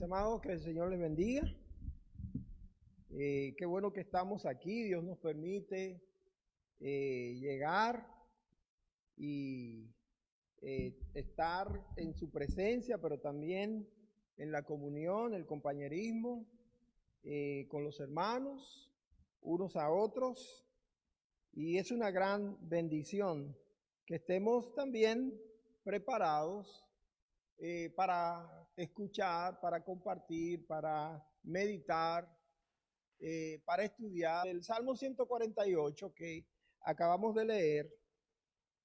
Mis amados, que el Señor les bendiga. Qué bueno que estamos aquí. Dios nos permite llegar y estar en su presencia, pero también en la comunión, el compañerismo con los hermanos, unos a otros. Y es una gran bendición que estemos también preparados para escuchar, para compartir, para meditar, para estudiar el Salmo 148 que acabamos de leer,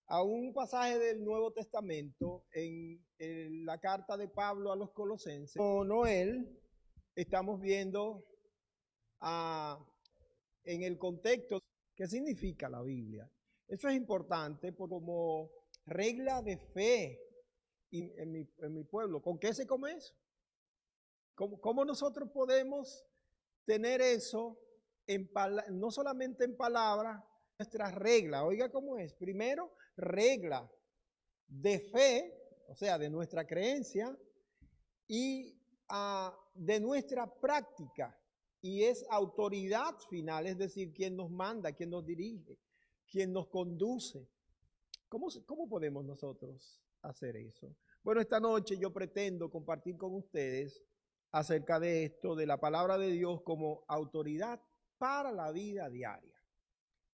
a un pasaje del Nuevo Testamento en la carta de Pablo a los Colosenses. Con Noel estamos viendo en el contexto qué significa la Biblia. Eso es importante como regla de fe en mi pueblo. ¿Con qué se come eso? ¿Cómo nosotros podemos tener eso no solamente en palabras, nuestras reglas? Oiga cómo es. Primero, regla de fe, o sea, de nuestra creencia, y de nuestra práctica. Y es autoridad final, es decir, quien nos manda, quien nos dirige, quien nos conduce. ¿Cómo podemos nosotros hacer eso? Bueno, esta noche yo pretendo compartir con ustedes acerca de esto, de la palabra de Dios como autoridad para la vida diaria.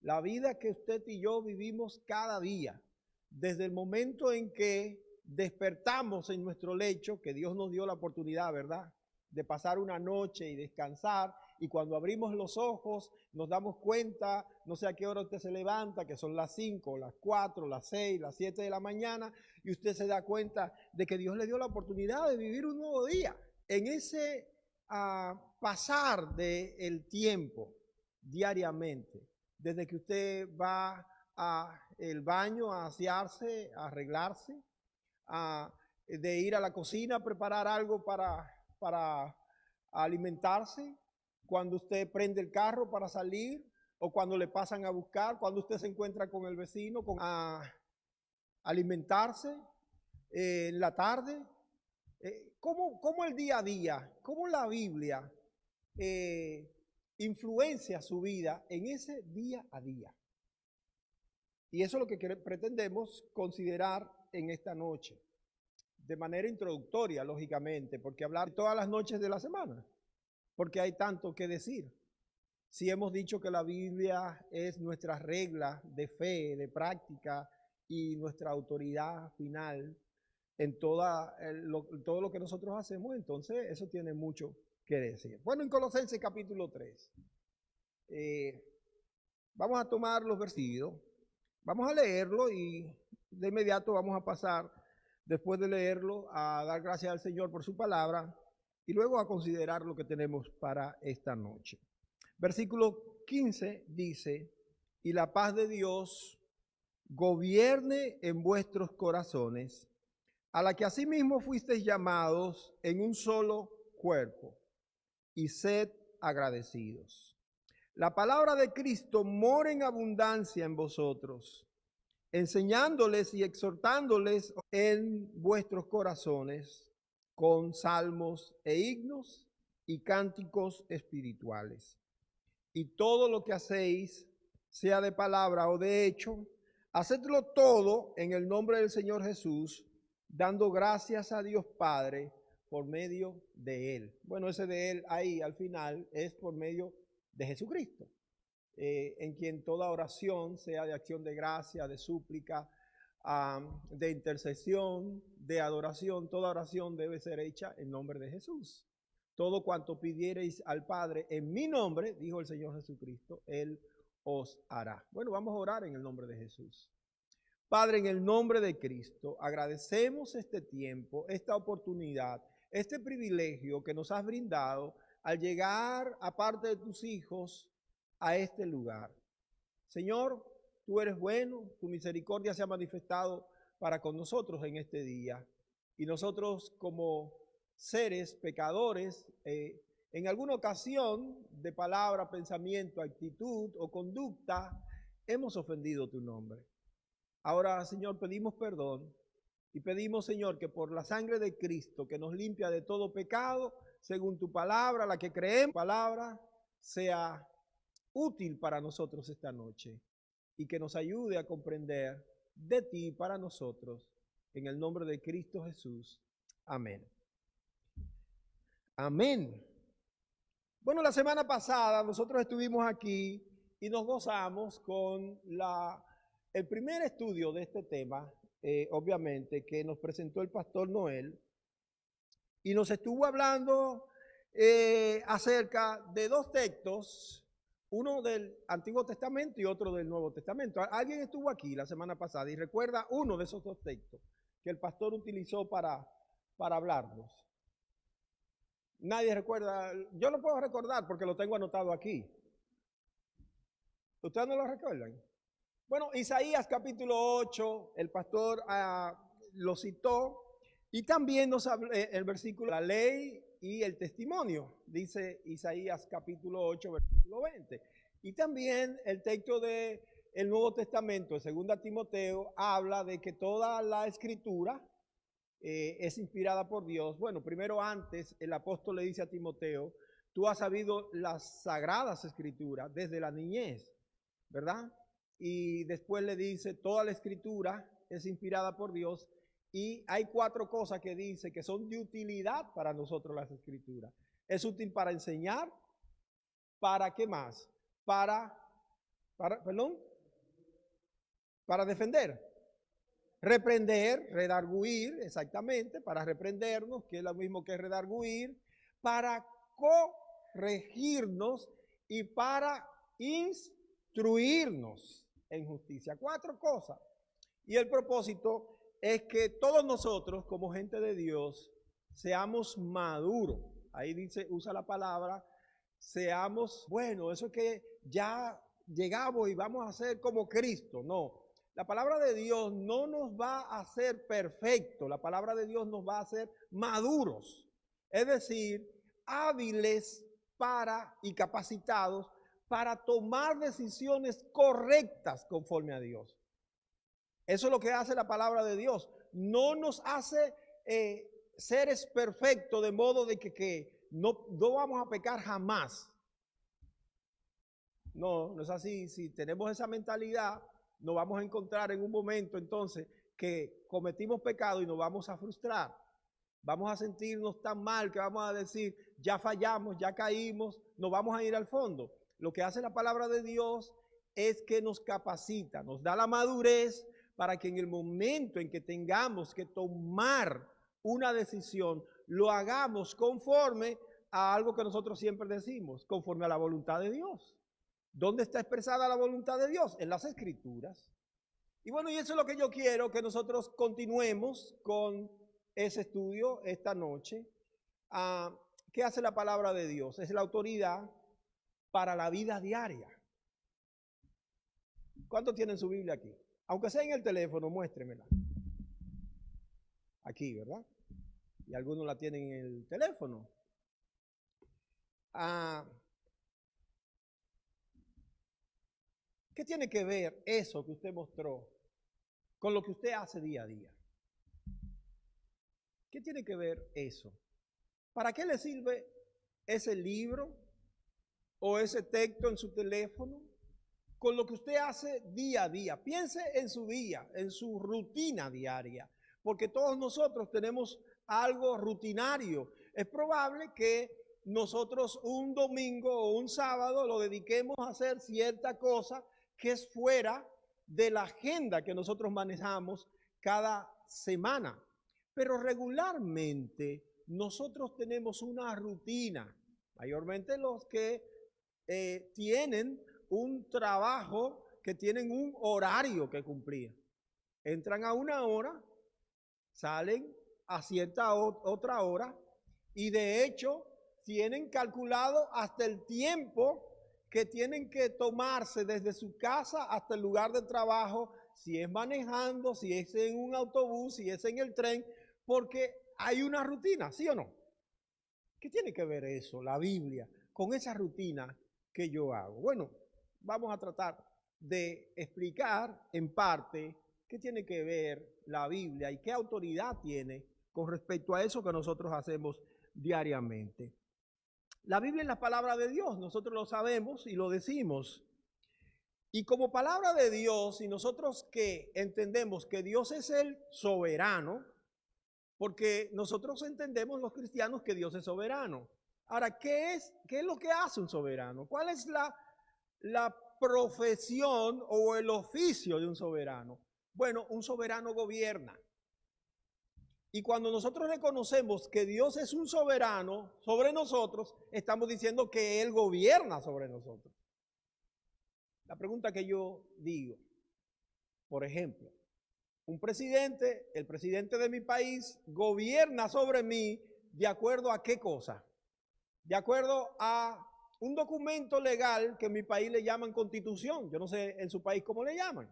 La vida que usted y yo vivimos cada día, desde el momento en que despertamos en nuestro lecho, que Dios nos dio la oportunidad, ¿verdad?, de pasar una noche y descansar, y cuando abrimos los ojos nos damos cuenta, no sé a qué hora usted se levanta, que son las 5, las 4, las 6, las 7 de la mañana, y usted se da cuenta de que Dios le dio la oportunidad de vivir un nuevo día. En ese pasar del tiempo diariamente, desde que usted va al baño a asearse, a arreglarse, de ir a la cocina a preparar algo para alimentarse, cuando usted prende el carro para salir, o cuando le pasan a buscar, cuando usted se encuentra con el vecino, a alimentarse en la tarde. ¿Cómo el día a día, cómo la Biblia influencia su vida en ese día a día? Y eso es lo que pretendemos considerar en esta noche, de manera introductoria, lógicamente, porque hablar todas las noches de la semana, porque hay tanto que decir. Si hemos dicho que la Biblia es nuestra regla de fe, de práctica y nuestra autoridad final en todo lo que nosotros hacemos, entonces eso tiene mucho que decir. Bueno, en Colosenses capítulo 3, vamos a tomar los versículos, vamos a leerlo y de inmediato vamos a pasar, después de leerlo, a dar gracias al Señor por su palabra y luego a considerar lo que tenemos para esta noche. Versículo 15 dice: y la paz de Dios gobierne en vuestros corazones, a la que asimismo fuisteis llamados en un solo cuerpo, y sed agradecidos. La palabra de Cristo mora en abundancia en vosotros, enseñándoles y exhortándoles en vuestros corazones con salmos e himnos y cánticos espirituales. Y todo lo que hacéis, sea de palabra o de hecho, hacedlo todo en el nombre del Señor Jesús, dando gracias a Dios Padre por medio de Él. Bueno, ese de Él ahí al final es por medio de Jesucristo, en quien toda oración, sea de acción de gracia, de súplica, de intercesión, de adoración, toda oración debe ser hecha en nombre de Jesús. Todo cuanto pidiereis al Padre en mi nombre, dijo el Señor Jesucristo, Él os hará. Bueno, vamos a orar en el nombre de Jesús. Padre, en el nombre de Cristo, agradecemos este tiempo, esta oportunidad, este privilegio que nos has brindado al llegar, aparte de tus hijos, a este lugar. Señor, tú eres bueno, tu misericordia se ha manifestado para con nosotros en este día. Y nosotros como seres pecadores, en alguna ocasión de palabra, pensamiento, actitud o conducta, hemos ofendido tu nombre. Ahora, Señor, pedimos perdón Y pedimos, Señor, que por la sangre de Cristo, que nos limpia de todo pecado, según tu palabra, la que creemos, palabra, sea útil para nosotros esta noche y que nos ayude a comprender de ti para nosotros. En el nombre de Cristo Jesús. Amén. Amén. Bueno, la semana pasada nosotros estuvimos aquí y nos gozamos con el primer estudio de este tema, obviamente, que nos presentó el pastor Noel, y nos estuvo hablando acerca de dos textos, uno del Antiguo Testamento y otro del Nuevo Testamento. Alguien estuvo aquí la semana pasada y recuerda uno de esos dos textos que el pastor utilizó para hablarnos. Nadie recuerda, yo lo puedo recordar porque lo tengo anotado aquí. ¿Ustedes no lo recuerdan? Bueno, Isaías capítulo 8, el pastor lo citó, y también nos habló el versículo, la ley y el testimonio, dice Isaías capítulo 8, versículo 20. Y también el texto del Nuevo Testamento, de 2 Timoteo, habla de que toda la escritura es inspirada por Dios. Bueno, primero antes el apóstol le dice a Timoteo, tú has sabido las sagradas escrituras desde la niñez, ¿verdad? Y después le dice, toda la escritura es inspirada por Dios, y hay 4 cosas que dice que son de utilidad para nosotros las escrituras. Es útil para enseñar, ¿para qué más? Para defender. Reprender, redarguir, exactamente, para reprendernos, que es lo mismo que redarguir, para corregirnos y para instruirnos en justicia. 4 cosas. Y el propósito es que todos nosotros, como gente de Dios, seamos maduros. Ahí dice, usa la palabra, seamos, bueno, eso es que ya llegamos y vamos a ser como Cristo. No. La palabra de Dios no nos va a hacer perfectos, la palabra de Dios nos va a hacer maduros, es decir, hábiles y capacitados para tomar decisiones correctas conforme a Dios. Eso es lo que hace la palabra de Dios. No nos hace seres perfectos de modo de que no vamos a pecar jamás. No, no es así. Si tenemos esa mentalidad, nos vamos a encontrar en un momento entonces que cometimos pecado y nos vamos a frustrar. Vamos a sentirnos tan mal que vamos a decir, ya fallamos, ya caímos, nos vamos a ir al fondo. Lo que hace la palabra de Dios es que nos capacita, nos da la madurez para que en el momento en que tengamos que tomar una decisión, lo hagamos conforme a algo que nosotros siempre decimos, conforme a la voluntad de Dios. ¿Dónde está expresada la voluntad de Dios? En las Escrituras. Y bueno, y eso es lo que yo quiero, que nosotros continuemos con ese estudio esta noche. ¿Qué hace la palabra de Dios? Es la autoridad para la vida diaria. ¿Cuántos tienen su Biblia aquí? Aunque sea en el teléfono, muéstremela. Aquí, ¿verdad? Y algunos la tienen en el teléfono. ¿Qué tiene que ver eso que usted mostró con lo que usted hace día a día? ¿Qué tiene que ver eso? ¿Para qué le sirve ese libro o ese texto en su teléfono con lo que usted hace día a día? Piense en su día, en su rutina diaria, porque todos nosotros tenemos algo rutinario. Es probable que nosotros un domingo o un sábado lo dediquemos a hacer cierta cosa que es fuera de la agenda que nosotros manejamos cada semana. Pero regularmente nosotros tenemos una rutina, mayormente los que tienen un trabajo, que tienen un horario que cumplir. Entran a una hora, salen a cierta otra hora, y de hecho tienen calculado hasta el tiempo que tienen que tomarse desde su casa hasta el lugar de trabajo, si es manejando, si es en un autobús, si es en el tren, porque hay una rutina, ¿sí o no? ¿Qué tiene que ver eso, la Biblia, con esa rutina que yo hago? Bueno, vamos a tratar de explicar en parte ¿Qué tiene que ver la Biblia y qué autoridad tiene con respecto a eso que nosotros hacemos diariamente? La Biblia es la palabra de Dios, nosotros lo sabemos y lo decimos. Y como palabra de Dios, y nosotros que entendemos que Dios es el soberano, porque nosotros entendemos los cristianos que Dios es soberano. Ahora, ¿qué es lo que hace un soberano? ¿Cuál es la profesión o el oficio de un soberano? Bueno, un soberano gobierna. Y cuando nosotros reconocemos que Dios es un soberano sobre nosotros, estamos diciendo que Él gobierna sobre nosotros. La pregunta que yo digo, por ejemplo, un presidente, el presidente de mi país, gobierna sobre mí ¿de acuerdo a qué cosa? De acuerdo a un documento legal que en mi país le llaman Constitución. Yo no sé en su país cómo le llaman.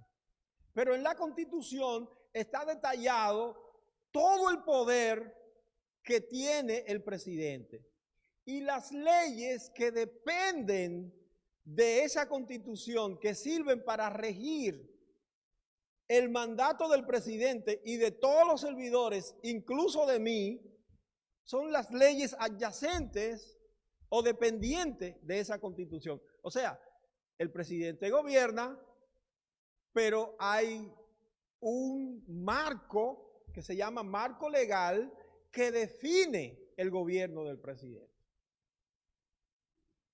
Pero en la Constitución está detallado todo el poder que tiene el presidente y las leyes que dependen de esa Constitución, que sirven para regir el mandato del presidente y de todos los servidores, incluso de mí, son las leyes adyacentes o dependientes de esa Constitución. O sea, el presidente gobierna, pero hay un marco que se llama marco legal que define el gobierno del presidente.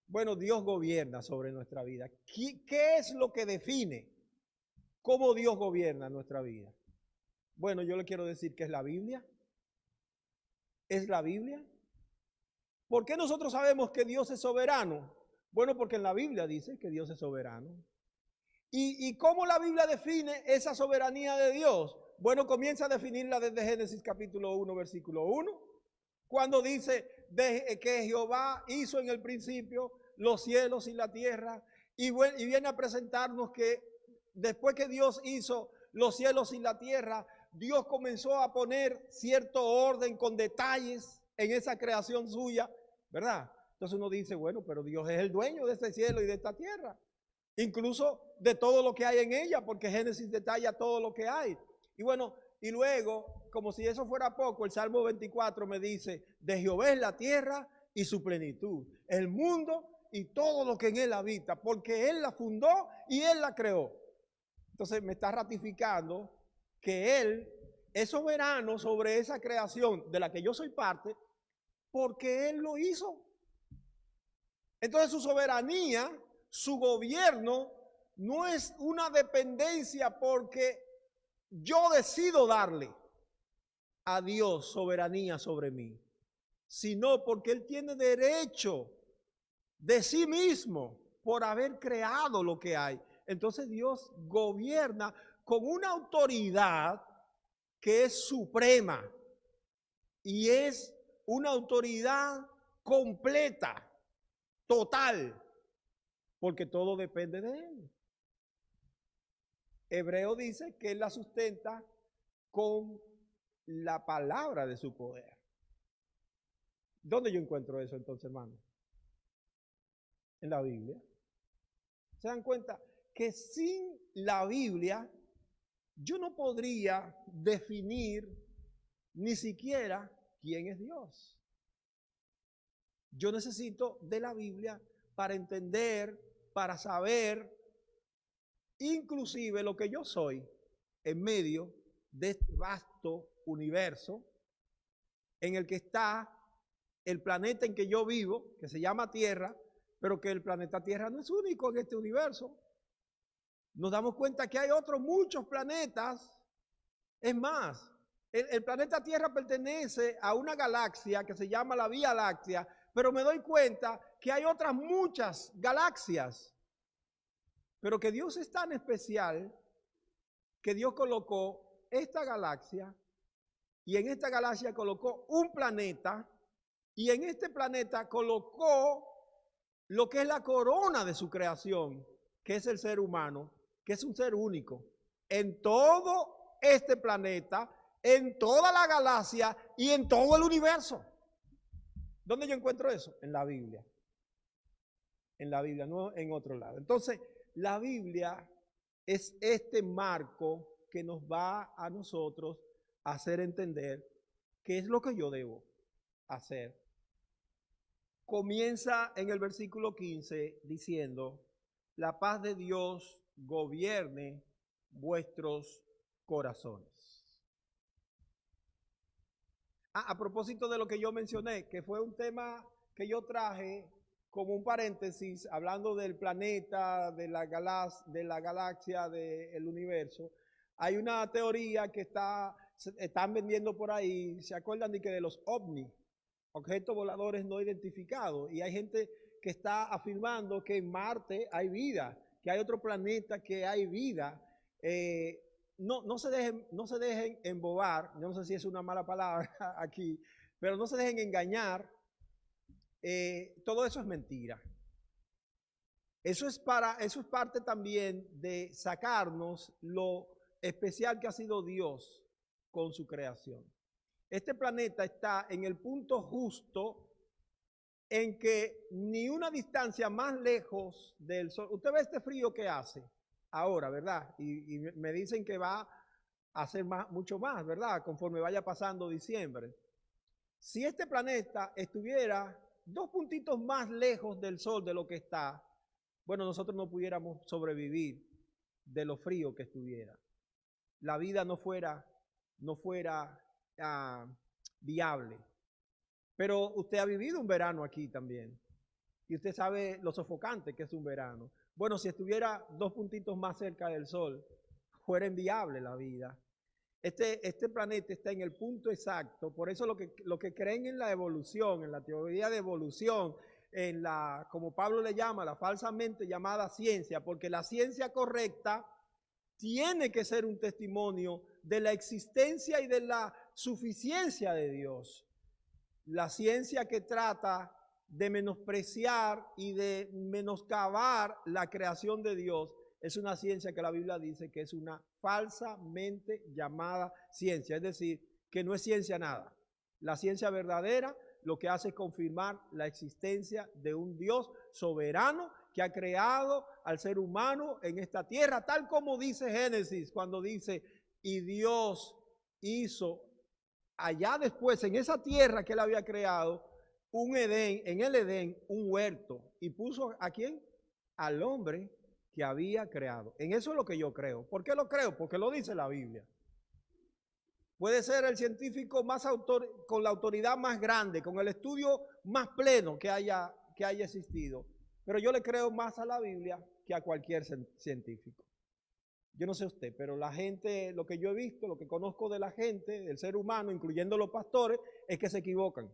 Bueno, Dios gobierna sobre nuestra vida. ¿Qué es lo que define cómo Dios gobierna nuestra vida? Bueno, yo le quiero decir que es la Biblia. ¿Es la Biblia? ¿Por qué nosotros sabemos que Dios es soberano? Bueno, porque en la Biblia dice que Dios es soberano. ¿Y cómo la Biblia define esa soberanía de Dios? Bueno, comienza a definirla desde Génesis capítulo 1, versículo 1, cuando dice que Jehová hizo en el principio los cielos y la tierra, y viene a presentarnos que después que Dios hizo los cielos y la tierra, Dios comenzó a poner cierto orden con detalles en esa creación suya, ¿verdad? Entonces uno dice, bueno, pero Dios es el dueño de este cielo y de esta tierra, incluso de todo lo que hay en ella, porque Génesis detalla todo lo que hay. Y bueno, y luego, como si eso fuera poco, el Salmo 24 me dice, de Jehová es la tierra y su plenitud, el mundo y todo lo que en él habita, porque él la fundó y él la creó. Entonces me está ratificando que él es soberano sobre esa creación de la que yo soy parte, porque él lo hizo. Entonces su soberanía, su gobierno, no es una dependencia porque yo decido darle a Dios soberanía sobre mí, sino porque Él tiene derecho de sí mismo por haber creado lo que hay. Entonces Dios gobierna con una autoridad que es suprema y es una autoridad completa, total, porque todo depende de Él. Hebreo dice que Él la sustenta con la palabra de su poder. ¿Dónde yo encuentro eso entonces, hermano? En la Biblia. ¿Se dan cuenta? Que sin la Biblia yo no podría definir ni siquiera quién es Dios. Yo necesito de la Biblia para entender, para saber, inclusive lo que yo soy en medio de este vasto universo en el que está el planeta en que yo vivo, que se llama Tierra, pero que el planeta Tierra no es único en este universo. Nos damos cuenta que hay otros muchos planetas. Es más, el planeta Tierra pertenece a una galaxia que se llama la Vía Láctea, pero me doy cuenta que hay otras muchas galaxias, pero que Dios es tan especial que Dios colocó esta galaxia y en esta galaxia colocó un planeta y en este planeta colocó lo que es la corona de su creación, que es el ser humano, que es un ser único en todo este planeta, en toda la galaxia y en todo el universo. ¿Dónde yo encuentro eso? En la Biblia. En la Biblia, no en otro lado. Entonces, la Biblia es este marco que nos va a nosotros a hacer entender qué es lo que yo debo hacer. Comienza en el versículo 15 diciendo, la paz de Dios gobierne vuestros corazones. A propósito de lo que yo mencioné, que fue un tema que yo traje como un paréntesis, hablando del planeta, de la galaxia, del universo, hay una teoría que están vendiendo por ahí, ¿se acuerdan de que de los ovnis? Objetos voladores no identificados, y hay gente que está afirmando que en Marte hay vida, que hay otro planeta que hay vida. No se dejen embobar, yo no sé si es una mala palabra aquí, pero no se dejen engañar. Todo eso es mentira. Eso es parte también de sacarnos lo especial que ha sido Dios con su creación. Este planeta está en el punto justo en que ni una distancia más lejos del Sol. Usted ve este frío que hace ahora, ¿verdad? Y me dicen que va a hacer mucho más, ¿verdad? Conforme vaya pasando diciembre. Si este planeta estuviera 2 puntitos más lejos del Sol de lo que está, bueno, nosotros no pudiéramos sobrevivir de lo frío que estuviera. La vida no fuera viable. Pero usted ha vivido un verano aquí también. Y usted sabe lo sofocante que es un verano. Bueno, si estuviera 2 puntitos más cerca del Sol, fuera inviable la vida. Este planeta está en el punto exacto. Por eso lo que creen en la evolución, en la teoría de evolución, como Pablo le llama, la falsamente llamada ciencia, porque la ciencia correcta tiene que ser un testimonio de la existencia y de la suficiencia de Dios. La ciencia que trata de menospreciar y de menoscabar la creación de Dios es una ciencia que la Biblia dice que es una falsamente llamada ciencia, es decir, que no es ciencia nada. La ciencia verdadera lo que hace es confirmar la existencia de un Dios soberano que ha creado al ser humano en esta tierra, tal como dice Génesis, cuando dice, y Dios hizo allá después, en esa tierra que él había creado, un Edén, en el Edén, un huerto, y puso ¿a quién? Al hombre que había creado. En eso es lo que yo creo. ¿Por qué lo creo? Porque lo dice la Biblia. Puede ser el científico con la autoridad más grande, con el estudio más pleno que haya existido, pero yo le creo más a la Biblia que a cualquier científico. Yo no sé usted, pero la gente, lo que yo he visto, lo que conozco de la gente, del ser humano, incluyendo los pastores, es que se equivocan.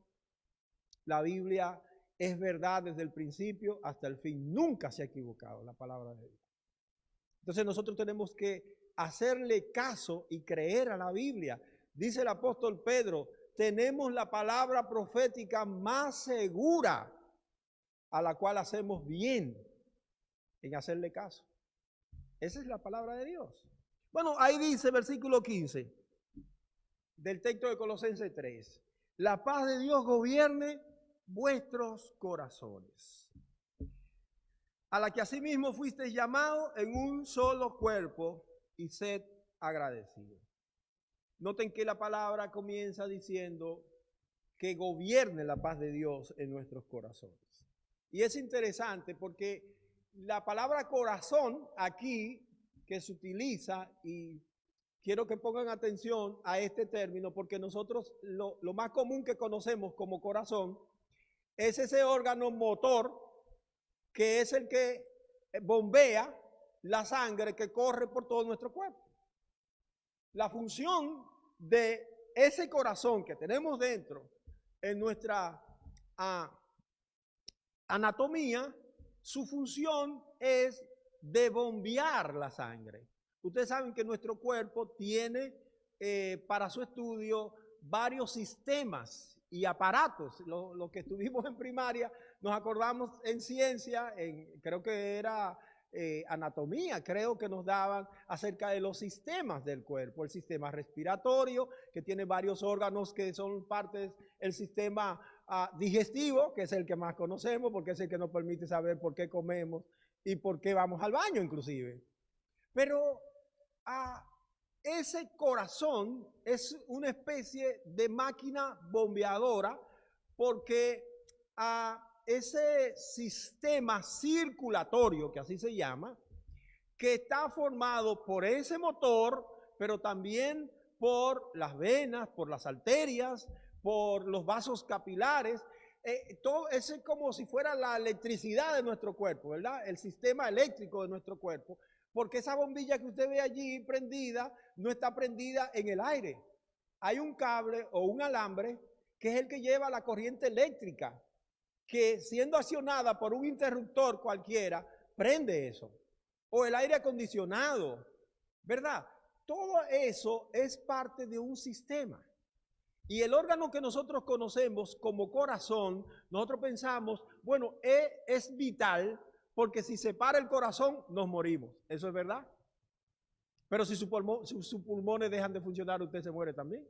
La Biblia es verdad desde el principio hasta el fin. Nunca se ha equivocado la palabra de Dios. Entonces nosotros tenemos que hacerle caso y creer a la Biblia. Dice el apóstol Pedro, tenemos la palabra profética más segura, a la cual hacemos bien en hacerle caso. Esa es la palabra de Dios. Bueno, ahí dice versículo 15 del texto de Colosenses 3. La paz de Dios gobierne vuestros corazones, a la que asimismo fuisteis llamados en un solo cuerpo, y sed agradecidos. Noten que la palabra comienza diciendo que gobierne la paz de Dios en nuestros corazones. Y es interesante porque la palabra corazón aquí que se utiliza, y quiero que pongan atención a este término, porque nosotros lo más común que conocemos como corazón es ese órgano motor que es el que bombea la sangre que corre por todo nuestro cuerpo. La función de ese corazón que tenemos dentro en nuestra anatomía, su función es de bombear la sangre. Ustedes saben que nuestro cuerpo tiene para su estudio varios sistemas y aparatos. Lo que estuvimos en primaria, nos acordamos en ciencia, creo que era anatomía, creo que nos daban acerca de los sistemas del cuerpo. El sistema respiratorio, que tiene varios órganos que son partes del sistema digestivo, que es el que más conocemos, porque es el que nos permite saber por qué comemos y por qué vamos al baño inclusive. Pero ese corazón es una especie de máquina bombeadora porque ese sistema circulatorio, que así se llama, que está formado por ese motor, pero también por las venas, por las arterias, por los vasos capilares. Todo eso es como si fuera la electricidad de nuestro cuerpo, ¿verdad? El sistema eléctrico de nuestro cuerpo, porque esa bombilla que usted ve allí prendida no está prendida en el aire. Hay un cable o un alambre que es el que lleva la corriente eléctrica, que siendo accionada por un interruptor cualquiera, prende eso. O el aire acondicionado, ¿verdad? Todo eso es parte de un sistema. Y el órgano que nosotros conocemos como corazón, nosotros pensamos, bueno, es vital porque si se para el corazón nos morimos. ¿Eso es verdad? Pero si sus pulmones dejan de funcionar, usted se muere también.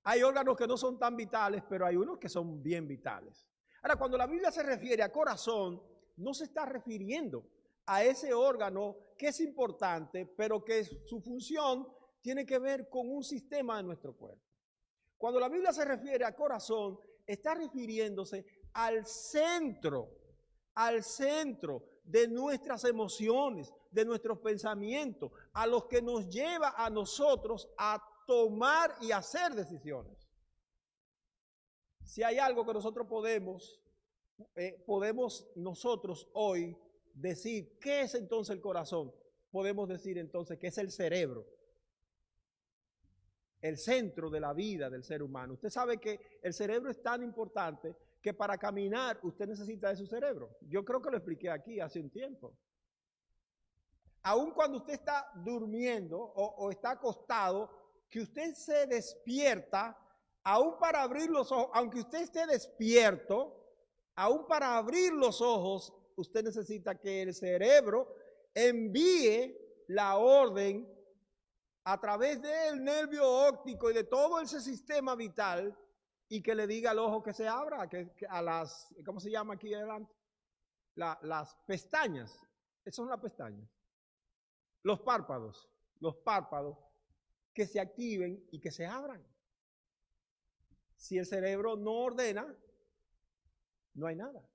Hay órganos que no son tan vitales, pero hay unos que son bien vitales. Ahora, cuando la Biblia se refiere a corazón, no se está refiriendo a ese órgano que es importante, pero que su función tiene que ver con un sistema de nuestro cuerpo. Cuando la Biblia se refiere a corazón, está refiriéndose al centro de nuestras emociones, de nuestros pensamientos, a los que nos lleva a nosotros a tomar y hacer decisiones. Si hay algo que nosotros podemos nosotros hoy decir, ¿qué es entonces el corazón? Podemos decir entonces que es el cerebro, el centro de la vida del ser humano. Usted sabe que el cerebro es tan importante que para caminar usted necesita de su cerebro. Yo creo que lo expliqué aquí hace un tiempo. Aun cuando usted está durmiendo o está acostado, que usted se despierta, aún para abrir los ojos, aunque usted esté despierto, aún para abrir los ojos, usted necesita que el cerebro envíe la orden a través del nervio óptico y de todo ese sistema vital y que le diga al ojo que se abra, que a las, ¿cómo se llama aquí adelante? Las pestañas, esas son las pestañas. Los párpados que se activen y que se abran. Si el cerebro no ordena, no hay nada.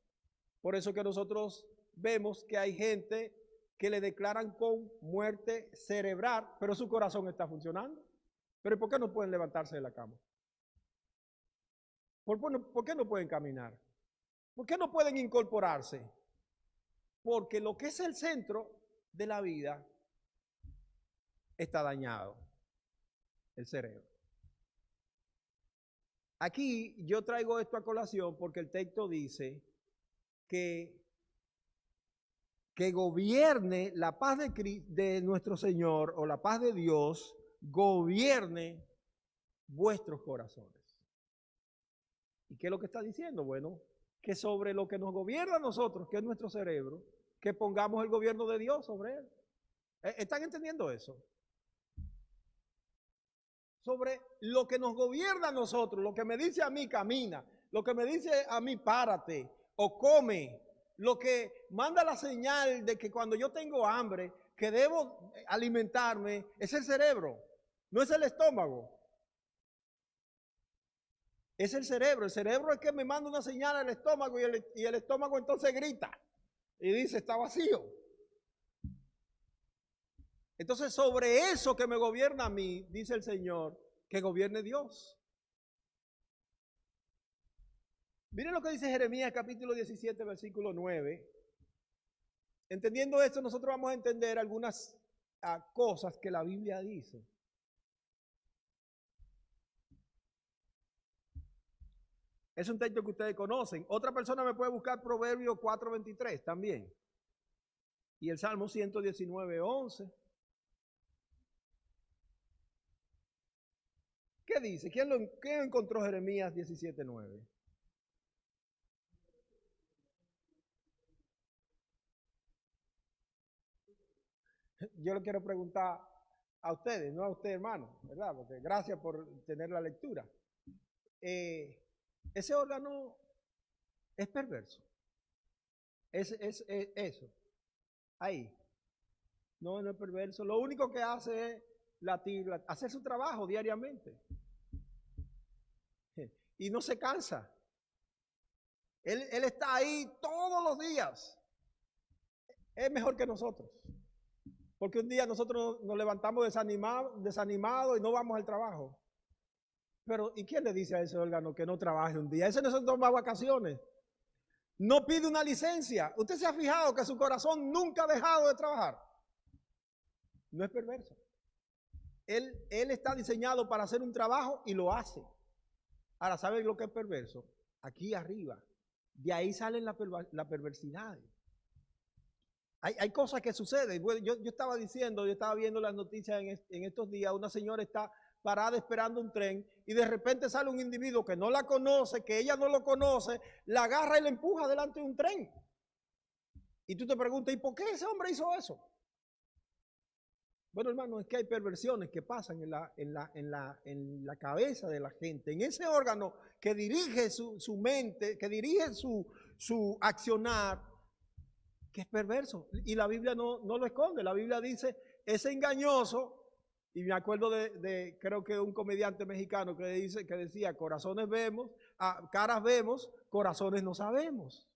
Por eso que nosotros vemos que hay gente que le declaran con muerte cerebral, pero su corazón está funcionando. Pero ¿por qué no pueden levantarse de la cama? ¿Por qué no pueden caminar? ¿Por qué no pueden incorporarse? Porque lo que es el centro de la vida está dañado, el cerebro. Aquí yo traigo esto a colación porque el texto dice que gobierne la paz de nuestro Señor o la paz de Dios, gobierne vuestros corazones. ¿Y qué es lo que está diciendo? Bueno, que sobre lo que nos gobierna a nosotros, que es nuestro cerebro, que pongamos el gobierno de Dios sobre él. ¿Están entendiendo eso? Sobre lo que nos gobierna a nosotros, lo que me dice a mí camina, lo que me dice a mí párate o come, lo que manda la señal de que cuando yo tengo hambre, que debo alimentarme, es el cerebro, no es el estómago. Es el cerebro es que me manda una señal al estómago y el estómago entonces grita y dice está vacío. Entonces sobre eso que me gobierna a mí, dice el Señor, que gobierne Dios. Miren lo que dice Jeremías capítulo 17, versículo 9. Entendiendo esto, nosotros vamos a entender algunas cosas que la Biblia dice. Es un texto que ustedes conocen. Otra persona me puede buscar Proverbios 4:23 también. Y el Salmo 119:11. ¿Qué dice? ¿Quién encontró Jeremías 17:9? Yo le quiero preguntar a ustedes, no a usted, hermano, ¿verdad? Porque gracias por tener la lectura. Ese órgano es perverso. Es eso. Ahí. No, no es perverso. Lo único que hace es hacer su trabajo diariamente. Y no se cansa. Él está ahí todos los días. Es mejor que nosotros. Porque un día nosotros nos levantamos desanimados y no vamos al trabajo. Pero, ¿y quién le dice a ese órgano que no trabaje un día? Ese no se toma vacaciones. No pide una licencia. ¿Usted se ha fijado que su corazón nunca ha dejado de trabajar? No es perverso. Él está diseñado para hacer un trabajo y lo hace. Ahora, ¿saben lo que es perverso? Aquí arriba. De ahí salen las perversidades. Hay cosas que suceden. Bueno, yo estaba viendo las noticias en estos días, una señora está parada esperando un tren y de repente sale un individuo que no la conoce, que ella no lo conoce, la agarra y la empuja delante de un tren. Y tú te preguntas, ¿y por qué ese hombre hizo eso? Bueno, hermano, es que hay perversiones que pasan en la cabeza de la gente, en ese órgano que dirige su mente, que dirige su accionar, que es perverso. Y la Biblia no lo esconde. La Biblia dice, es engañoso. Y me acuerdo creo que un comediante mexicano que decía, corazones vemos, caras vemos, corazones no sabemos.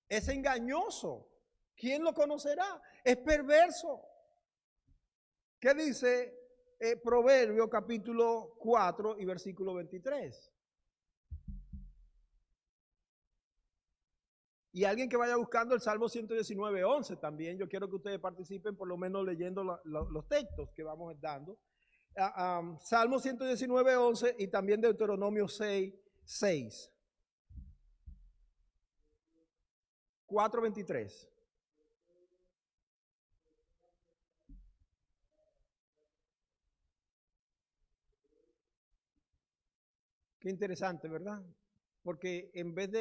Es engañoso. ¿Quién lo conocerá? Es perverso. ¿Qué dice Proverbios capítulo 4 y versículo 23? Y alguien que vaya buscando el Salmo 119:11 también, yo quiero que ustedes participen por lo menos leyendo los textos que vamos dando. Salmo 119:11 y también Deuteronomio 6:6. 4:23. Qué interesante, ¿verdad? Porque en vez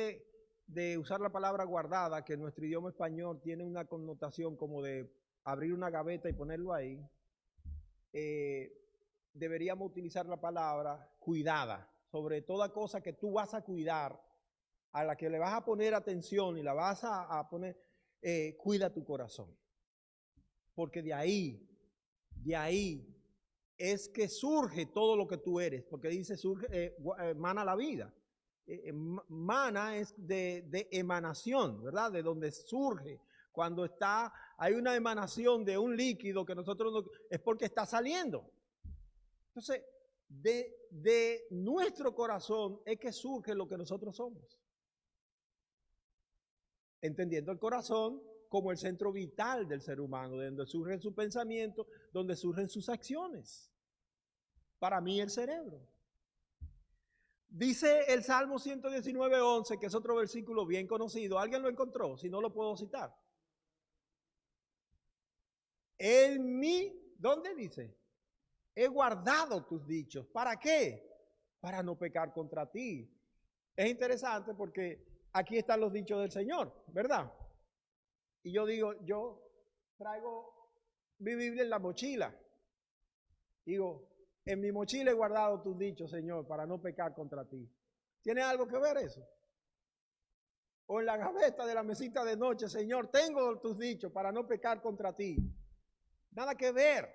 de usar la palabra guardada, que en nuestro idioma español tiene una connotación como de abrir una gaveta y ponerlo ahí, deberíamos utilizar la palabra cuidada, sobre toda cosa que tú vas a cuidar, a la que le vas a poner atención y la vas a poner, cuida tu corazón. Porque de ahí es que surge todo lo que tú eres, porque dice, mana la vida. Mana es de emanación, ¿verdad? De donde surge. Cuando hay una emanación de un líquido que nosotros es porque está saliendo. Entonces, de nuestro corazón es que surge lo que nosotros somos. Entendiendo el corazón como el centro vital del ser humano, de donde surgen sus pensamientos, donde surgen sus acciones. Para mí el cerebro. Dice el Salmo 119:11, que es otro versículo bien conocido. ¿Alguien lo encontró? Si no, lo puedo citar. ¿Dónde dice? He guardado tus dichos. ¿Para qué? Para no pecar contra ti. Es interesante porque aquí están los dichos del Señor, ¿verdad? Y yo digo, yo traigo mi Biblia en la mochila. Digo, en mi mochila he guardado tus dichos, Señor, para no pecar contra ti. ¿Tiene algo que ver eso? O en la gaveta de la mesita de noche, Señor, tengo tus dichos para no pecar contra ti. Nada que ver.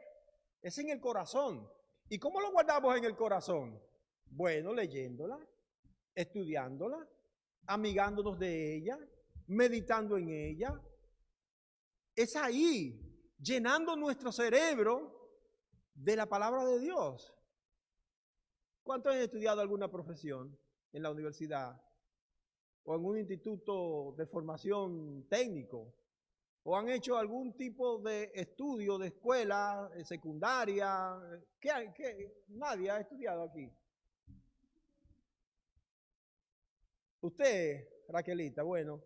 Es en el corazón. ¿Y cómo lo guardamos en el corazón? Bueno, leyéndola, estudiándola, amigándonos de ella, meditando en ella. Es ahí, llenando nuestro cerebro de la palabra de Dios. ¿Cuántos han estudiado alguna profesión en la universidad? ¿O en un instituto de formación técnico? ¿O han hecho algún tipo de estudio de escuela secundaria? Nadie ha estudiado aquí. Usted, Raquelita, bueno,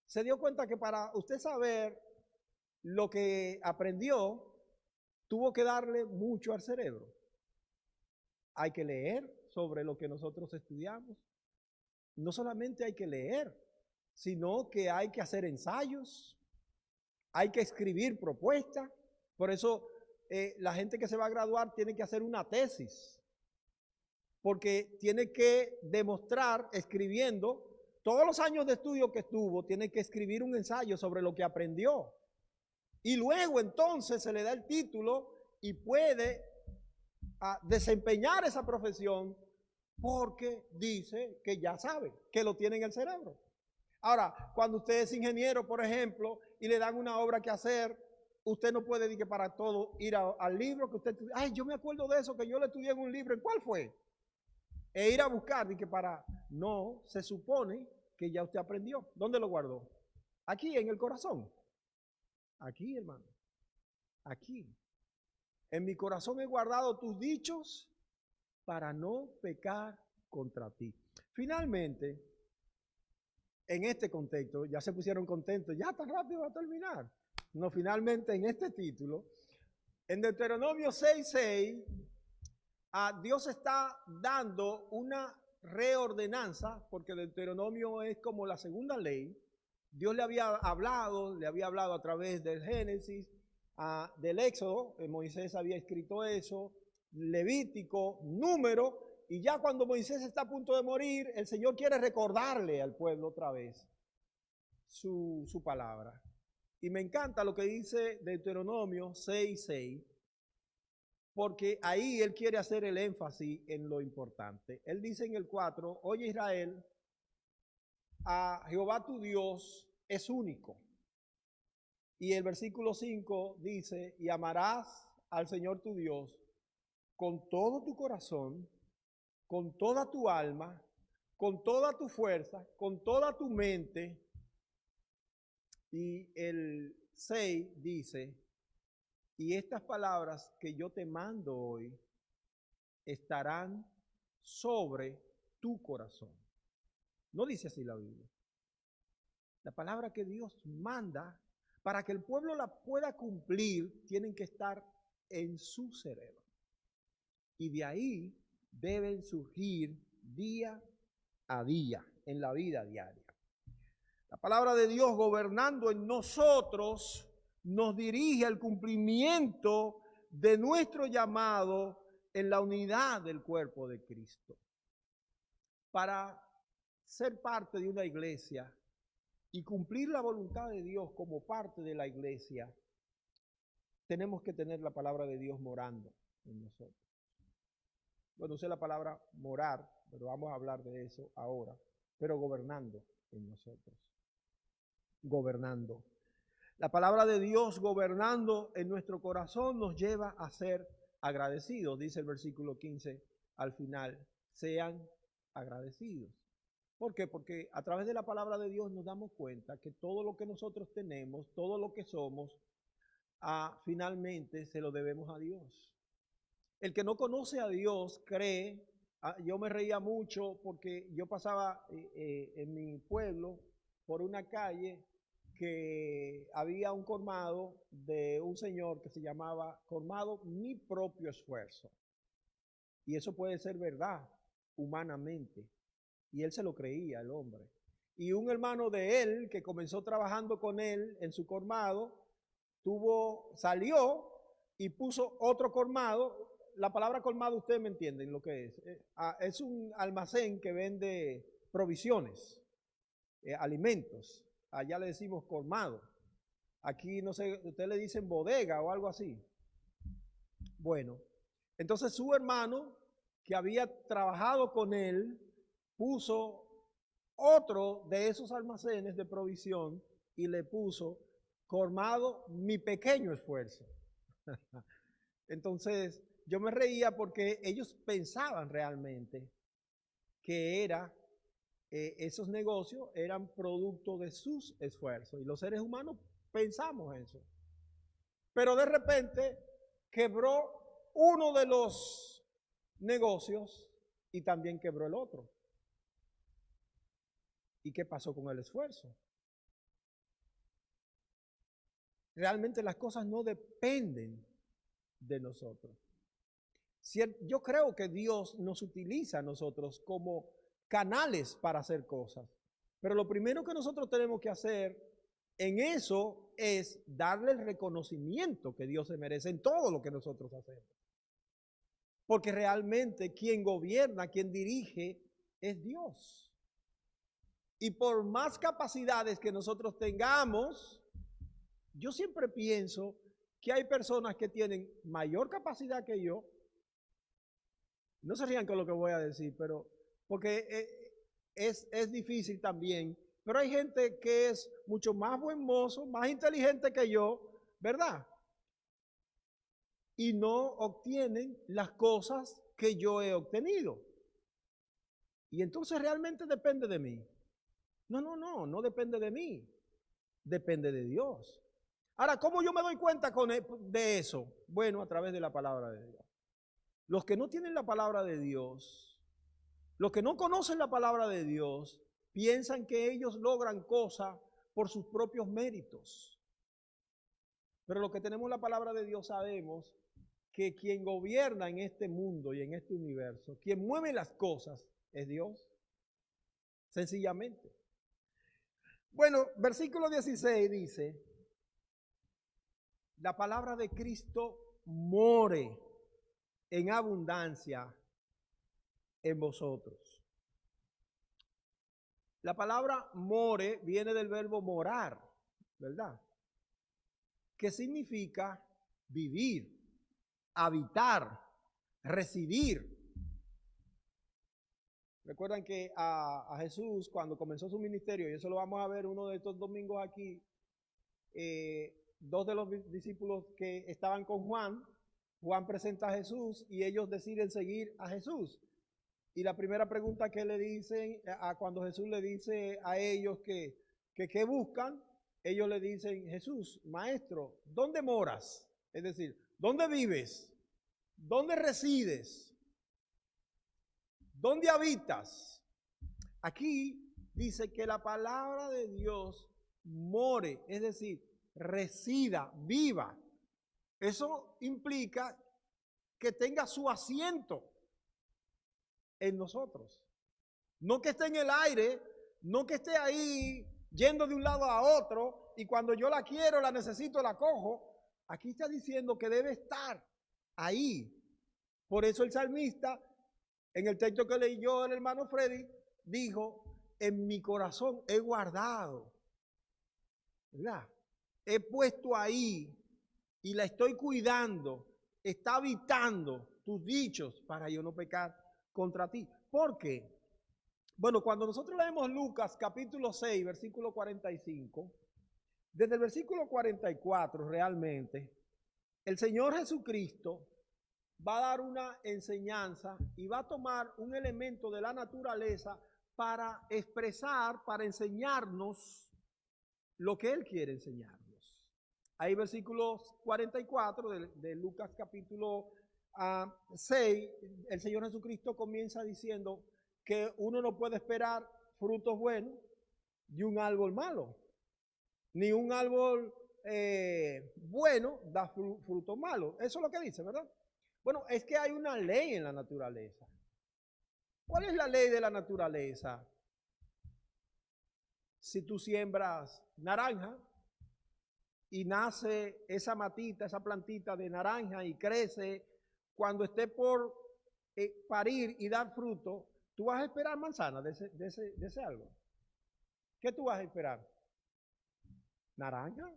se dio cuenta que para usted saber lo que aprendió, tuvo que darle mucho al cerebro. Hay que leer sobre lo que nosotros estudiamos. No solamente hay que leer, sino que hay que hacer ensayos, hay que escribir propuestas. Por eso la gente que se va a graduar tiene que hacer una tesis, porque tiene que demostrar escribiendo todos los años de estudio que estuvo, tiene que escribir un ensayo sobre lo que aprendió. Y luego entonces se le da el título y puede desempeñar esa profesión porque dice que ya sabe, que lo tiene en el cerebro. Ahora, cuando usted es ingeniero, por ejemplo, y le dan una obra que hacer, usted no puede decir que para todo ir al libro que usted, ay, yo me acuerdo de eso, que yo lo estudié en un libro, ¿en cuál fue? E ir a buscar, y que no, se supone que ya usted aprendió. ¿Dónde lo guardó? Aquí, en el corazón. Aquí, hermano. Aquí. En mi corazón he guardado tus dichos para no pecar contra ti. Finalmente, en este contexto, ya se pusieron contentos, ya tan rápido va a terminar. No, finalmente en este título, en Deuteronomio 6:6, Dios está dando una reordenanza, porque Deuteronomio es como la segunda ley. Dios le había hablado a través del Génesis, del Éxodo, Moisés había escrito eso, Levítico, Número, y ya cuando Moisés está a punto de morir, el Señor quiere recordarle al pueblo otra vez su palabra. Y me encanta lo que dice Deuteronomio 6:6, porque ahí él quiere hacer el énfasis en lo importante. Él dice en el 4, oye Israel, a Jehová tu Dios es único. Y el versículo 5 dice, y amarás al Señor tu Dios con todo tu corazón, con toda tu alma, con toda tu fuerza, con toda tu mente. Y el 6 dice, y estas palabras que yo te mando hoy estarán sobre tu corazón. No dice así la Biblia. La palabra que Dios manda para que el pueblo la pueda cumplir, tienen que estar en su cerebro. Y de ahí deben surgir día a día, en la vida diaria. La palabra de Dios gobernando en nosotros nos dirige al cumplimiento de nuestro llamado en la unidad del cuerpo de Cristo. Para ser parte de una iglesia y cumplir la voluntad de Dios como parte de la iglesia, tenemos que tener la palabra de Dios morando en nosotros. Bueno, usé la palabra morar, pero vamos a hablar de eso ahora, pero gobernando en nosotros. Gobernando. La palabra de Dios gobernando en nuestro corazón nos lleva a ser agradecidos, dice el versículo 15 al final, sean agradecidos. ¿Por qué? Porque a través de la palabra de Dios nos damos cuenta que todo lo que nosotros tenemos, todo lo que somos, finalmente se lo debemos a Dios. El que no conoce a Dios cree, yo me reía mucho porque yo pasaba en mi pueblo por una calle que había un colmado de un señor que se llamaba Colmado Mi Propio Esfuerzo. Y eso puede ser verdad humanamente. Y él se lo creía, el hombre. Y un hermano de él, que comenzó trabajando con él en su colmado, salió y puso otro colmado. La palabra colmado, ustedes me entienden lo que es. Es un almacén que vende provisiones, alimentos. Allá le decimos colmado. Aquí, no sé, ustedes le dicen bodega o algo así. Bueno, entonces su hermano, que había trabajado con él, puso otro de esos almacenes de provisión y le puso Colmado Mi Pequeño Esfuerzo. Entonces yo me reía porque ellos pensaban realmente que esos negocios eran producto de sus esfuerzos y los seres humanos pensamos eso. Pero de repente quebró uno de los negocios y también quebró el otro. ¿Y qué pasó con el esfuerzo? Realmente las cosas no dependen de nosotros. Yo creo que Dios nos utiliza a nosotros como canales para hacer cosas. Pero lo primero que nosotros tenemos que hacer en eso es darle el reconocimiento que Dios se merece en todo lo que nosotros hacemos. Porque realmente quien gobierna, quien dirige, es Dios. Y por más capacidades que nosotros tengamos, yo siempre pienso que hay personas que tienen mayor capacidad que yo. No se rían con lo que voy a decir, pero porque es difícil también. Pero hay gente que es mucho más buen mozo, más inteligente que yo, ¿verdad? Y no obtienen las cosas que yo he obtenido. Y entonces realmente depende de mí. No depende de mí. Depende de Dios. Ahora, ¿cómo yo me doy cuenta de eso? Bueno, a través de la palabra de Dios. Los que no tienen la palabra de Dios, los que no conocen la palabra de Dios, piensan que ellos logran cosas por sus propios méritos. Pero los que tenemos la palabra de Dios sabemos que quien gobierna en este mundo y en este universo, quien mueve las cosas, es Dios. Sencillamente. Bueno, versículo 16 dice, la palabra de Cristo more en abundancia en vosotros. La palabra more viene del verbo morar, ¿verdad? Que significa vivir, habitar, residir. Recuerdan que a Jesús, cuando comenzó su ministerio, y eso lo vamos a ver uno de estos domingos aquí, dos de los discípulos que estaban con Juan presenta a Jesús y ellos deciden seguir a Jesús. Y la primera pregunta que le dicen, cuando Jesús le dice a ellos que qué buscan, ellos le dicen, Jesús, maestro, ¿dónde moras? Es decir, ¿dónde vives? ¿Dónde resides? ¿Dónde habitas? Aquí dice que la palabra de Dios more, es decir, resida, viva. Eso implica que tenga su asiento en nosotros. No que esté en el aire, no que esté ahí yendo de un lado a otro y cuando yo la quiero, la necesito, la cojo. Aquí está diciendo que debe estar ahí. Por eso el salmista, en el texto que leyó el hermano Freddy, dijo, en mi corazón he guardado, ¿verdad? He puesto ahí y la estoy cuidando, está habitando tus dichos para yo no pecar contra ti. ¿Por qué? Bueno, cuando nosotros leemos Lucas capítulo 6, versículo 45, desde el versículo 44 realmente, el Señor Jesucristo va a dar una enseñanza y va a tomar un elemento de la naturaleza para expresar, para enseñarnos lo que Él quiere enseñarnos. Hay versículos 44 de Lucas capítulo 6, el Señor Jesucristo comienza diciendo que uno no puede esperar frutos buenos de un árbol malo, ni un árbol bueno da fruto malo. Eso es lo que dice, ¿verdad? Bueno, es que hay una ley en la naturaleza. ¿Cuál es la ley de la naturaleza? Si tú siembras naranja y nace esa matita, esa plantita de naranja y crece, cuando esté por parir y dar fruto, tú vas a esperar manzana de ese árbol. ¿Qué tú vas a esperar? Naranja.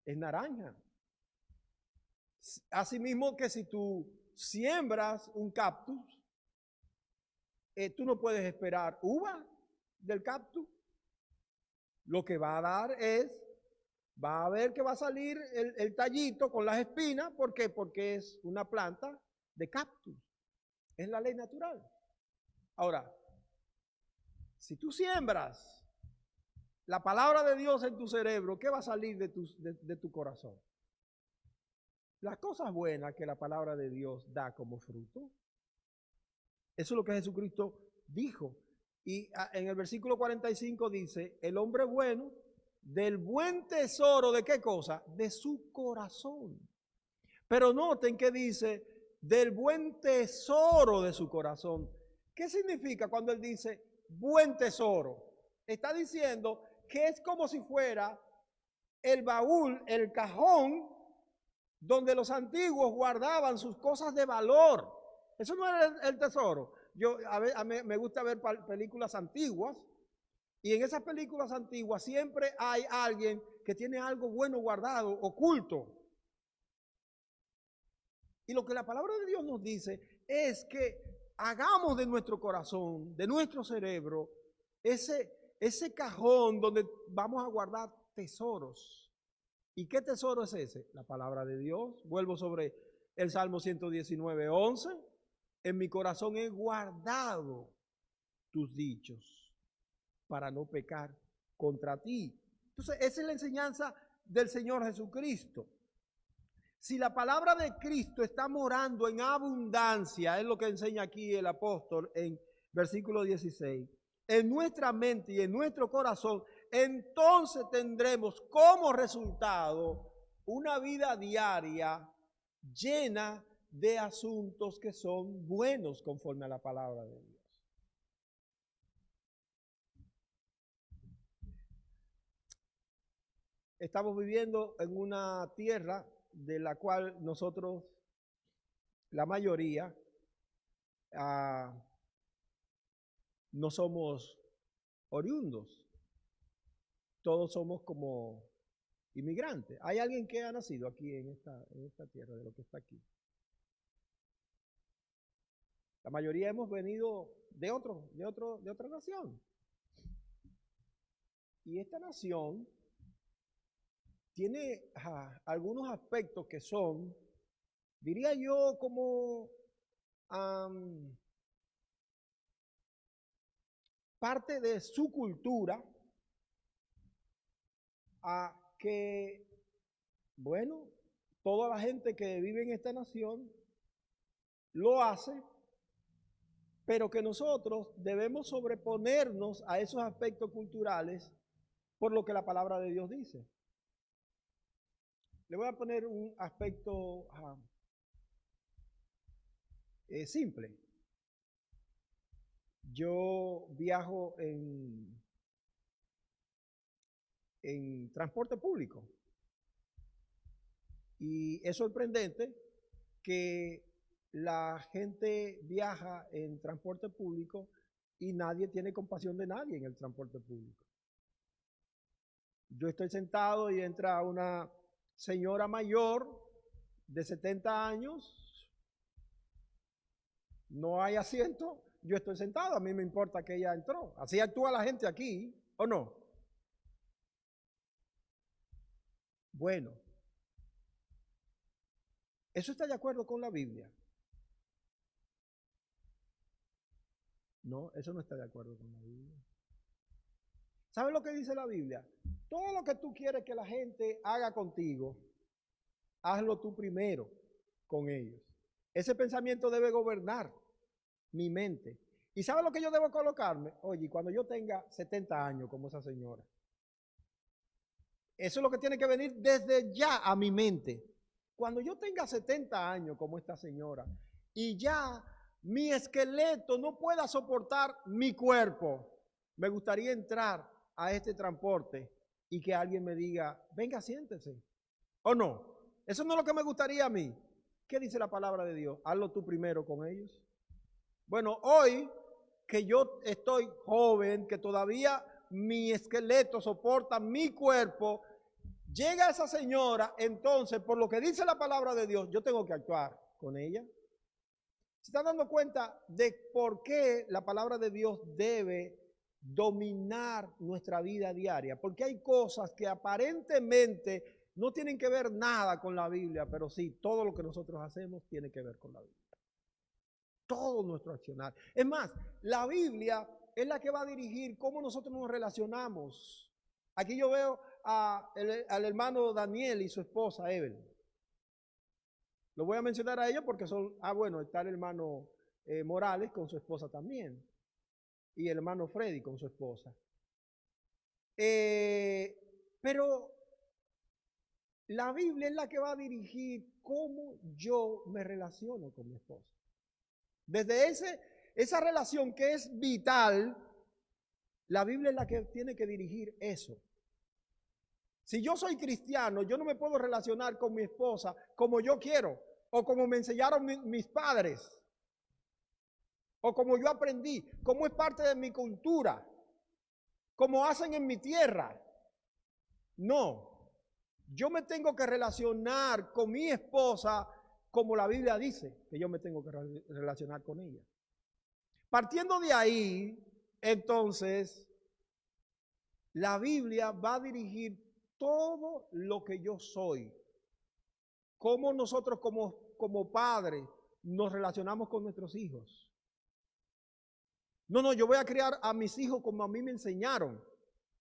Es naranja. Asimismo que si tú siembras un cactus, tú no puedes esperar uva del cactus. Lo que va a dar va a ver que va a salir el tallito con las espinas. ¿Por qué? Porque es una planta de cactus. Es la ley natural. Ahora, si tú siembras la palabra de Dios en tu cerebro, ¿qué va a salir de tu corazón? Las cosas buenas que la palabra de Dios da como fruto. Eso es lo que Jesucristo dijo. Y en el versículo 45 dice, el hombre bueno, del buen tesoro, ¿de qué cosa? De su corazón. Pero noten que dice, del buen tesoro de su corazón. ¿Qué significa cuando él dice buen tesoro? Está diciendo que es como si fuera el baúl, el cajón, donde los antiguos guardaban sus cosas de valor. Eso no era el tesoro. A mí me gusta ver películas antiguas Y en esas películas antiguas siempre hay alguien que tiene algo bueno guardado, oculto. Y lo que la palabra de Dios nos dice es que hagamos de nuestro corazón, de nuestro cerebro, ese cajón donde vamos a guardar tesoros. ¿Y qué tesoro es ese? La palabra de Dios. Vuelvo sobre el Salmo 119:11. En mi corazón he guardado tus dichos para no pecar contra ti. Entonces, esa es la enseñanza del Señor Jesucristo. Si la palabra de Cristo está morando en abundancia, es lo que enseña aquí el apóstol en versículo 16, en nuestra mente y en nuestro corazón, entonces tendremos como resultado una vida diaria llena de asuntos que son buenos conforme a la palabra de Dios. Estamos viviendo en una tierra de la cual nosotros, la mayoría, no somos oriundos. Todos somos como inmigrantes. ¿Hay alguien que ha nacido aquí en esta tierra, de lo que está aquí? La mayoría hemos venido de otra nación. Y esta nación tiene algunos aspectos que son, diría yo, como parte de su cultura, que, bueno, toda la gente que vive en esta nación lo hace, pero que nosotros debemos sobreponernos a esos aspectos culturales por lo que la palabra de Dios dice. Le voy a poner un aspecto simple. Yo viajo en transporte público y es sorprendente que la gente viaja en transporte público y nadie tiene compasión de nadie en el transporte público. Yo estoy sentado y entra una señora mayor de 70 años, no hay asiento, yo estoy sentado, a mí me importa que ella entró. Así actúa la gente aquí, ¿o no? Bueno, ¿eso está de acuerdo con la Biblia? No, eso no está de acuerdo con la Biblia. ¿Sabes lo que dice la Biblia? Todo lo que tú quieres que la gente haga contigo, hazlo tú primero con ellos. Ese pensamiento debe gobernar mi mente. ¿Y sabes lo que yo debo colocarme? Oye, cuando yo tenga 70 años como esa señora, eso es lo que tiene que venir desde ya a mi mente. Cuando yo tenga 70 años como esta señora y ya mi esqueleto no pueda soportar mi cuerpo, me gustaría entrar a este transporte y que alguien me diga, venga, siéntese. ¿O no? Eso no es lo que me gustaría a mí. ¿Qué dice la palabra de Dios? Hazlo tú primero con ellos. Bueno, hoy que yo estoy joven, que todavía mi esqueleto soporta mi cuerpo, llega esa señora, entonces, por lo que dice la palabra de Dios, yo tengo que actuar con ella. ¿Se están dando cuenta de por qué la palabra de Dios debe dominar nuestra vida diaria? Porque hay cosas que aparentemente no tienen que ver nada con la Biblia, pero sí, todo lo que nosotros hacemos tiene que ver con la Biblia. Todo nuestro accionar. Es más, la Biblia es la que va a dirigir cómo nosotros nos relacionamos. Aquí yo veo al hermano Daniel y su esposa Evelyn. Lo voy a mencionar a ellos porque son, bueno, está el hermano Morales con su esposa también. Y el hermano Freddy con su esposa. Pero la Biblia es la que va a dirigir cómo yo me relaciono con mi esposa. Desde esa relación que es vital, la Biblia es la que tiene que dirigir eso. Si yo soy cristiano, yo no me puedo relacionar con mi esposa como yo quiero, o como me enseñaron mis padres, o como yo aprendí, como es parte de mi cultura. como hacen en mi tierra. No, yo me tengo que relacionar con mi esposa como la Biblia dice que yo me tengo que relacionar con ella. Partiendo de ahí, entonces, la Biblia va a dirigir todo lo que yo soy. Cómo nosotros como padres nos relacionamos con nuestros hijos. No, yo voy a criar a mis hijos como a mí me enseñaron.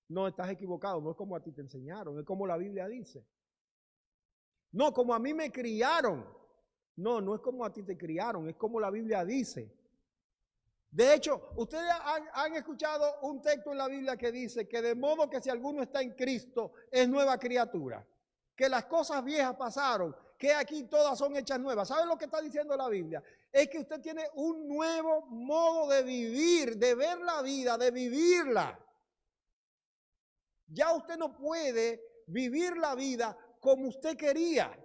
No, estás equivocado, no es como a ti te enseñaron, es como la Biblia dice. No, como a mí me criaron. No, no es como a ti te criaron, es como la Biblia dice. De hecho, ustedes han escuchado un texto en la Biblia que dice que de modo que si alguno está en Cristo, es nueva criatura. Que las cosas viejas pasaron, que aquí todas son hechas nuevas. ¿Saben lo que está diciendo la Biblia? Es que usted tiene un nuevo modo de vivir, de ver la vida, de vivirla. Ya usted no puede vivir la vida como usted quería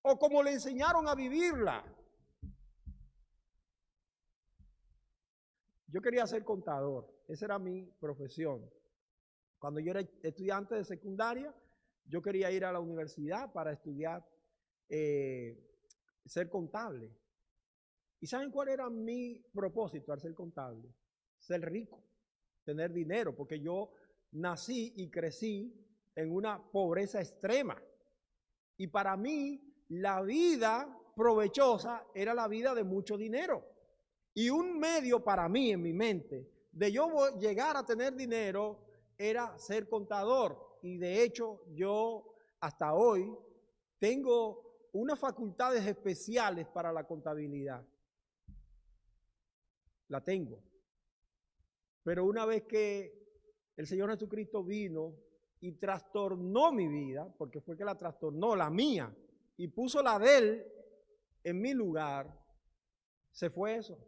o como le enseñaron a vivirla. Yo quería ser contador, esa era mi profesión. Cuando yo era estudiante de secundaria, yo quería ir a la universidad para estudiar, ser contable. ¿Y saben cuál era mi propósito al ser contable? Ser rico, tener dinero, porque yo nací y crecí en una pobreza extrema. Y para mí, la vida provechosa era la vida de mucho dinero. Y un medio para mí, en mi mente, de yo llegar a tener dinero, era ser contador. Y de hecho, yo hasta hoy tengo unas facultades especiales para la contabilidad. La tengo. Pero una vez que el Señor Jesucristo vino y trastornó mi vida, porque fue que la trastornó, la mía, y puso la de Él en mi lugar, se fue eso.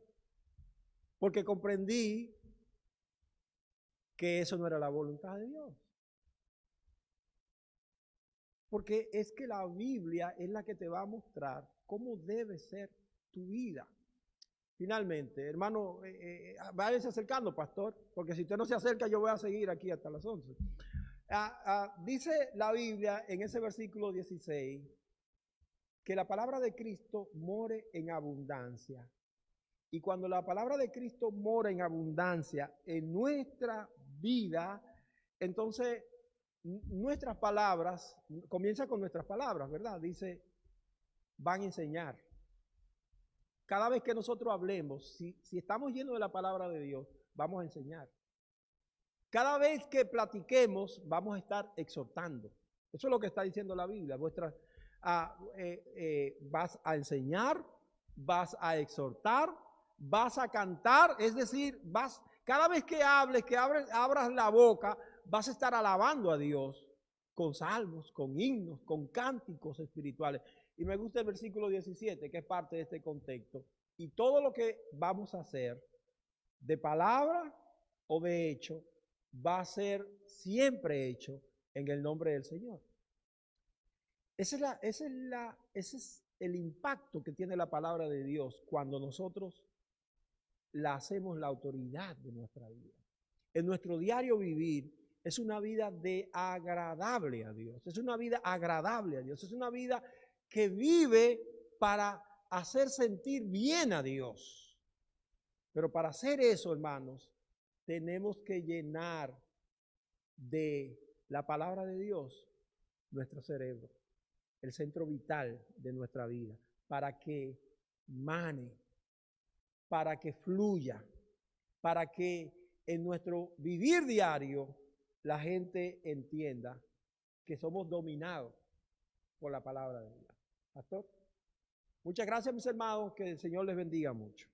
Porque comprendí que eso no era la voluntad de Dios. Porque es que la Biblia es la que te va a mostrar cómo debe ser tu vida. Finalmente, hermano, váyase acercando, pastor, porque si usted no se acerca, yo voy a seguir aquí hasta las 11. Dice la Biblia en ese versículo 16 que la palabra de Cristo more en abundancia. Y cuando la palabra de Cristo mora en abundancia en nuestra vida, entonces nuestras palabras, comienza con nuestras palabras, ¿verdad? Dice, van a enseñar. Cada vez que nosotros hablemos, si estamos llenos de la palabra de Dios, vamos a enseñar. Cada vez que platiquemos, vamos a estar exhortando. Eso es lo que está diciendo la Biblia. Vas a enseñar, vas a exhortar, vas a cantar, es decir, cada vez que hables, que abras la boca, vas a estar alabando a Dios con salmos, con himnos, con cánticos espirituales. Y me gusta el versículo 17, que es parte de este contexto. Y todo lo que vamos a hacer, de palabra o de hecho, va a ser siempre hecho en el nombre del Señor. Ese es el impacto que tiene la palabra de Dios cuando nosotros la hacemos la autoridad de nuestra vida. En nuestro diario vivir es una vida de agradable a Dios, es una vida agradable a Dios, es una vida que vive para hacer sentir bien a Dios. Pero para hacer eso, hermanos, tenemos que llenar de la palabra de Dios nuestro cerebro, el centro vital de nuestra vida, para que mane, para que fluya, para que en nuestro vivir diario la gente entienda que somos dominados por la palabra de Dios. Pastor, muchas gracias, mis hermanos, que el Señor les bendiga mucho.